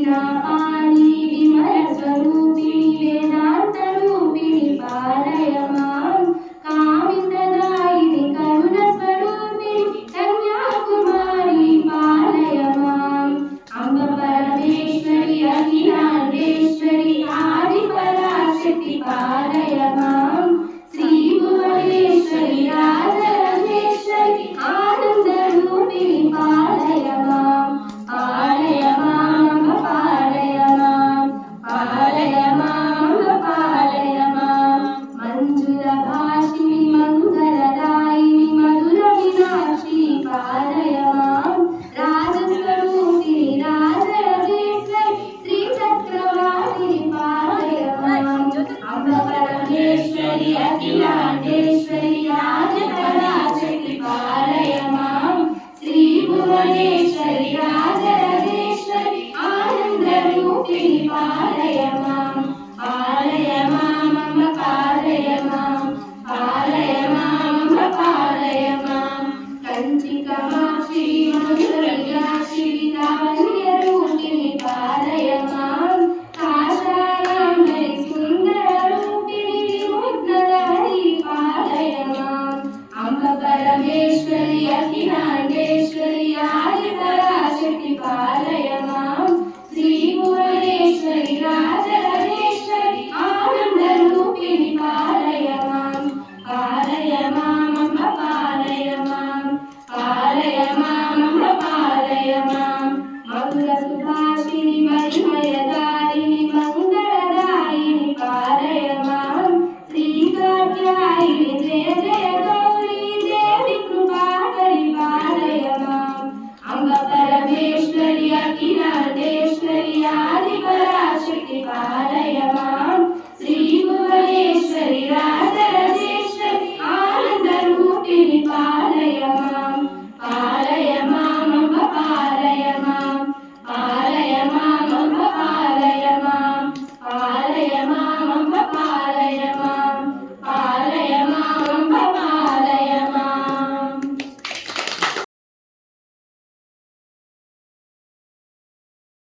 वीणापाणि विमलस्वरूपिणि वेदान्तरूपिणि पालय मां कामितदायिनि करुणस्वरूपिणि कन्याकुमारी पालय माम् अम्ब परमेश्वरि अखिलाण्डेश्वरि आदिपराशक्ति पालय मां श्रीभुवनेश्वरि राजराजेश्वरि आनन्दरूपिणि पालय मां पालय मां पालय मां पालय मां पालय मां मञ्जुलभाषिणि मङ्गलदायिनि मधुरमीनाक्षि पालय मां राजस्वरूपिणि राजराजेश्वरि श्रीचक्रवासिनि पालय मां अम्ब परमेश्वरि अखिलाण्डेश्वरि आदिपराशक्ति पालय मां श्रीभुवनेश्वरि राजराजेश्वरि आनन्दरूपिणि पालय मां अम्ब पालय मां पालय मां कञ्चिकाक्षि मधुरमीनाक्षि लावण्यरूपिणि पालय मां काषायाम्बरि सुन्दररूपिणि विमुग्धलहरी पालय माम् अम्ब परमेश्वरि अखिलाण्डेश्वरि आदिपराशक्ति पालय मां श्रीभुवनेश्वरि राजराजेश्वरि आनन्दरूपिणि पालय मां अम्ब पालय मां पालय मां मधुरसुधा